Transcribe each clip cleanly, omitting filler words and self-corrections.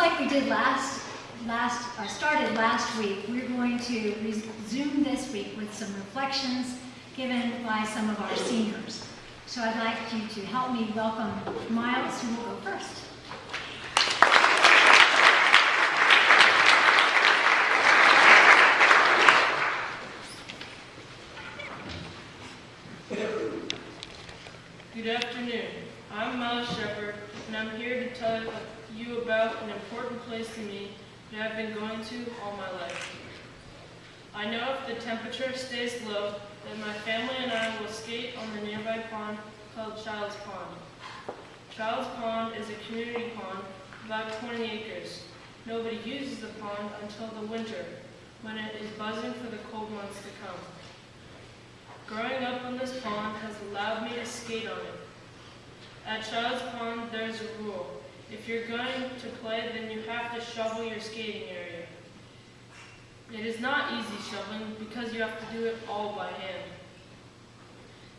like we did started last week, we're going to resume this week with some reflections given by some of our seniors. So I'd like you to help me welcome Miles, who will go first. Good afternoon. I'm Miles Shepherd, and I'm here to tell you about an important place to me that I've been going to all my life. I know if the temperature stays low, that my family and I will skate on the nearby pond called Child's Pond. Child's Pond is a community pond, about 20 acres. Nobody uses the pond until the winter, when it is buzzing for the cold months to come. Growing up on this pond has allowed me to skate on it. At Child's Pond, there's a rule. If you're going to play, then you have to shovel your skating area. It is not easy shoveling because you have to do it all by hand.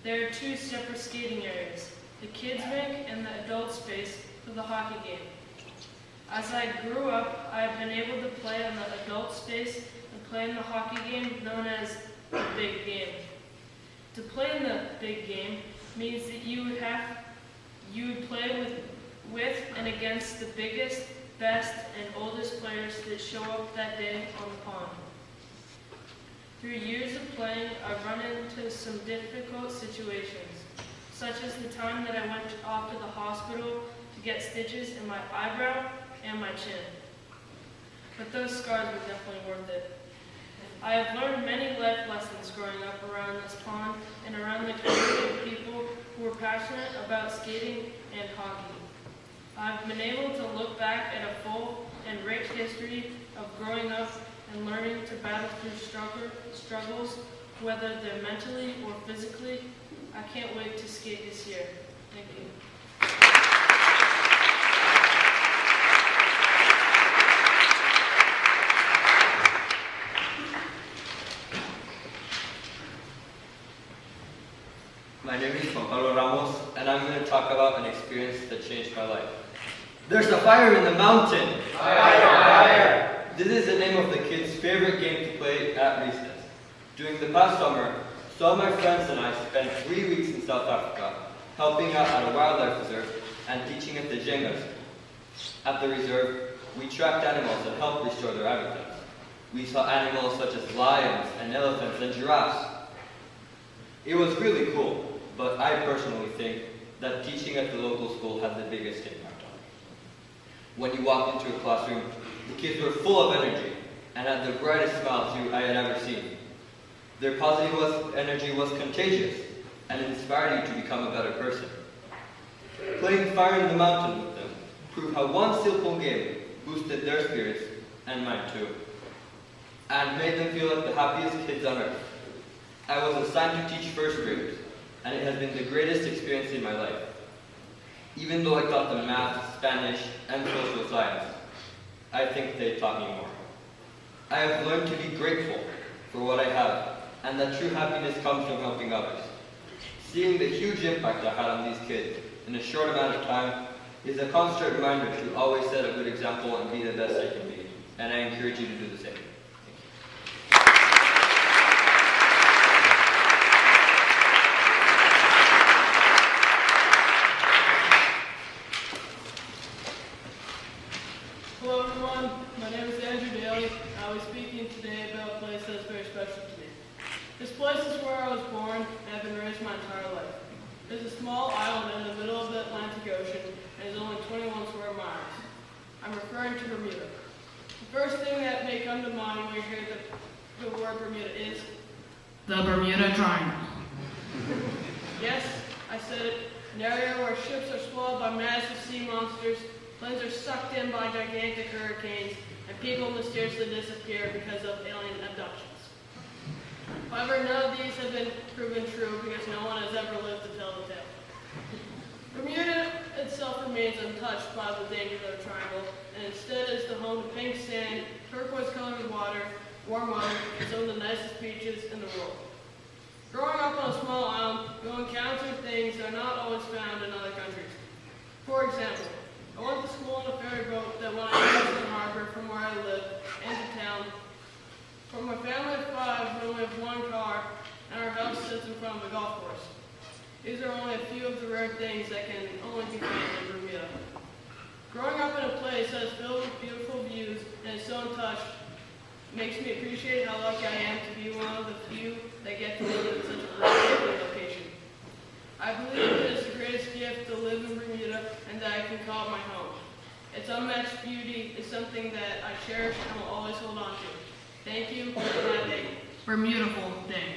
There are two separate skating areas, the kids' rink and the adult space for the hockey game. As I grew up, I have been able to play on the adult space and play in the hockey game known as the big game. To play in the big game means that you would play with and against the biggest, best, and oldest players that show up that day on the pond. Through years of playing, I've run into some difficult situations, such as the time that I went off to the hospital to get stitches in my eyebrow and my chin. But those scars were definitely worth it. I have learned many life lessons growing up around this pond and around the community of people who are passionate about skating and hockey. I've been able to look back at a full and rich history of growing up and learning to battle through struggles, whether they're mentally or physically. I can't wait to skate this year. Thank you. My name is Juan Pablo Ramos, and I'm going to talk about an experience that changed my life. There's a fire in the mountain! Fire! Fire! This is the name of the kids' favorite game to play at recess. During the past summer, some of my friends and I spent 3 weeks in South Africa, helping out at a wildlife reserve and teaching at the Jengas. At the reserve, we tracked animals and helped restore their habitats. We saw animals such as lions and elephants and giraffes. It was really cool. But I personally think that teaching at the local school had the biggest impact on me. When you walked into a classroom, the kids were full of energy and had the brightest smiles I had ever seen. Their positive energy was contagious and it inspired you to become a better person. Playing Fire in the Mountain with them proved how one simple game boosted their spirits and mine too, and made them feel like the happiest kids on earth. I was assigned to teach first graders, and it has been the greatest experience in my life. Even though I taught them math, Spanish, and social science, I think they taught me more. I have learned to be grateful for what I have, and that true happiness comes from helping others. Seeing the huge impact I had on these kids in a short amount of time is a constant reminder to always set a good example and be the best I can be, and I encourage you to do the same. This place is where I was born and have been raised my entire life. There's a small island in the middle of the Atlantic Ocean and is only 21 square miles. I'm referring to Bermuda. The first thing that may come to mind when you hear the word Bermuda is the Bermuda Triangle. Yes, I said it, an area where ships are swallowed by massive sea monsters, planes are sucked in by gigantic hurricanes, and people mysteriously disappear because of alien abductions. However, none of these have been proven true because no one has ever lived to tell the tale. Bermuda itself remains untouched by the dangers of the triangle, and instead is the home to pink sand, turquoise-colored water, warm water, and some of the nicest beaches in the world. Growing up on a small island, you'll encounter things that are not always found in other countries. For example, I went to school on a ferry boat that when I For my family of 5, we only have 1 car, and our house sits in front of a golf course. These are only a few of the rare things that can only be found in Bermuda. Growing up in a place that is filled with beautiful views and is so untouched makes me appreciate how lucky I am to be one of the few that get to live in such a breathtaking location. I believe it is the greatest gift to live in Bermuda and that I can call it my home. Its unmatched beauty is something that I cherish and will always hold on to. Thank you, and have a Bermudaful day.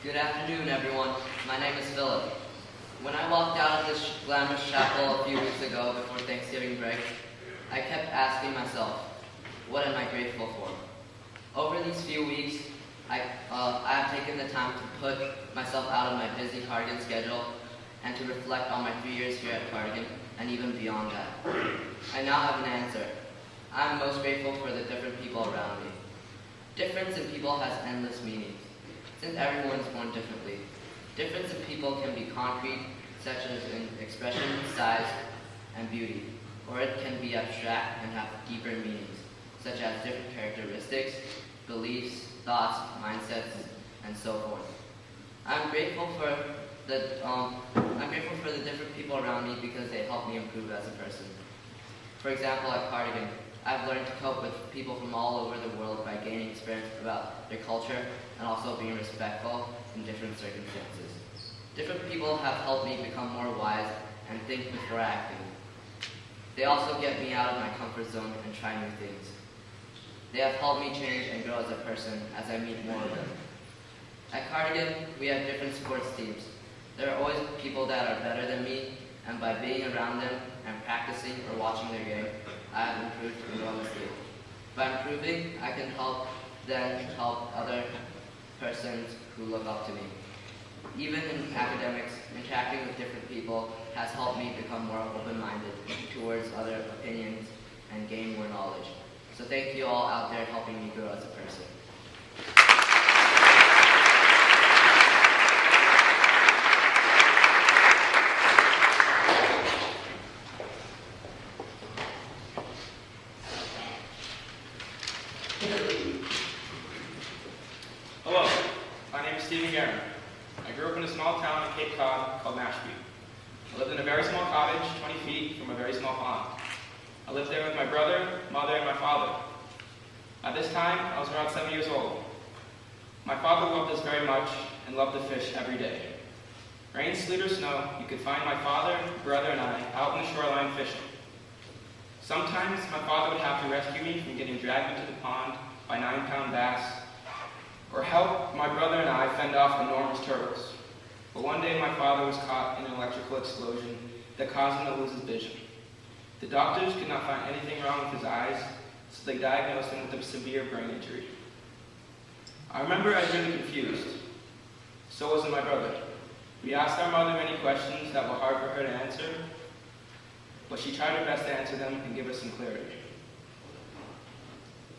Good afternoon, everyone. My name is Villo. When I walked out of this glamorous chapel a few weeks ago before Thanksgiving break, I kept asking myself, what am I grateful for? Over these few weeks, I have taken the time to put myself out of my busy Cardigan schedule and to reflect on my 3 years here at Cardigan and even beyond that. I now have an answer. I'm most grateful for the different people around me. Difference in people has endless meanings, since everyone is born differently. Difference in people can be concrete, such as in expression, size, and beauty, or it can be abstract and have deeper meanings, such as different characteristics, beliefs, thoughts, mindsets, and so forth. I'm grateful for the different people around me because they help me improve as a person. For example, at Cardigan, I've learned to cope with people from all over the world by gaining experience about their culture and also being respectful in different circumstances. Different people have helped me become more wise and think before acting. They also get me out of my comfort zone and try new things. They have helped me change and grow as a person as I meet more of them. At Cardigan, we have different sports teams. There are always people that are better than me, and by being around them and practicing or watching their game, I have improved enormously. By improving, I can help other persons who look up to me. Even in academics, interacting with different people has helped me become more open-minded towards other opinions and gain more knowledge. So thank you all out there helping me grow as a person. Hello, my name is Stephen Guerin. I grew up in a small town in Cape Cod called Mashpee. I lived in a very small cottage, 20 feet from a very small pond. I lived there with my brother, mother, and my father. At this time, I was around 7 years old. My father loved us very much and loved to fish every day. Rain, sleet, or snow, you could find my father, brother, and I out on the shoreline fishing. Sometimes my father would have to rescue me from getting dragged into the pond by 9-pound bass, or help my brother and I fend off enormous turtles. But one day my father was caught in an electrical explosion that caused him to lose his vision. The doctors could not find anything wrong with his eyes, so they diagnosed him with a severe brain injury. I remember I was really confused. So was my brother. We asked our mother many questions that were hard for her to answer, but she tried her best to answer them and give us some clarity.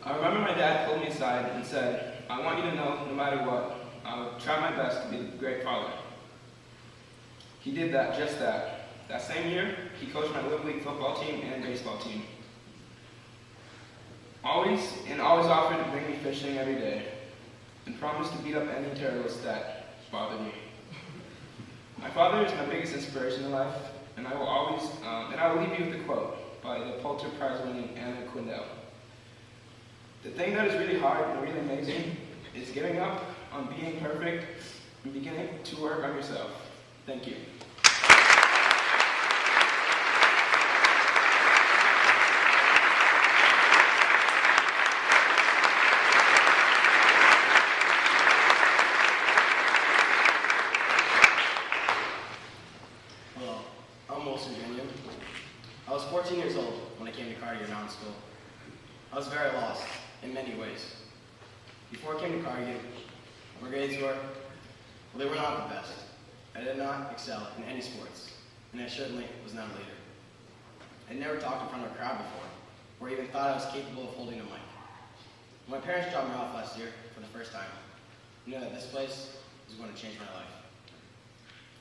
I remember my dad pulled me aside and said, "I want you to know, no matter what, I will try my best to be a great father." He did that, just that. That same year, he coached my Little League football team and baseball team. Always offered to bring me fishing every day, and promised to beat up any turtles that bothered me. My father is my biggest inspiration in life, and I will leave you with a quote by the Pulitzer Prize-winning Anna Quindell. "The thing that is really hard and really amazing is giving up on being perfect and beginning to work on yourself." Thank you. Hello, I'm Wilson Jr. I was 14 years old when I came to Cardigan Mountain School. I was very lost in many ways. Before I came to Cardigan, my grades they were not the best. I did not excel in any sports, and I certainly was not a leader. I had never talked in front of a crowd before, or even thought I was capable of holding a mic. When my parents dropped me off last year for the first time, I knew that this place is going to change my life.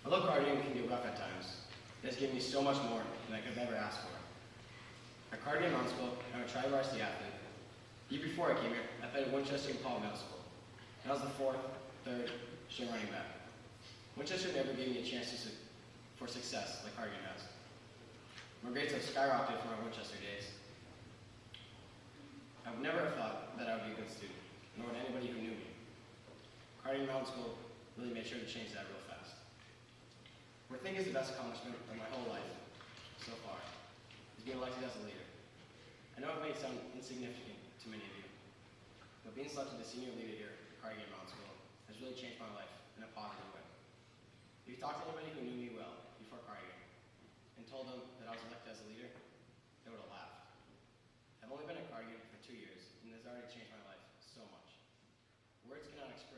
Although Cardigan can be rough at times, it has given me so much more than I could have ever asked for. At Cardigan Mountain School, I'm a tri-varsity athlete. The year before I came here, I played at Winchester and Paul Middle School. And I was the fourth, third string running back. Winchester never gave me a chance for success like Cardigan has. My grades have skyrocketed from my Winchester days. I would never have thought that I would be a good student, nor would anybody who knew me. Cardigan Mountain School really made sure to change that real fast. What I think is the best accomplishment of my whole life so far is being elected as a leader. I know it may sound insignificant to many of you, but being selected as senior leader here at Cardigan Mountain School has really changed my life in a positive way. If you talked to anybody who knew me well before Cardigan and told them that I was elected as a leader, they would have laughed. I've only been at Cardigan for 2 years, and it has already changed my life so much. Words cannot express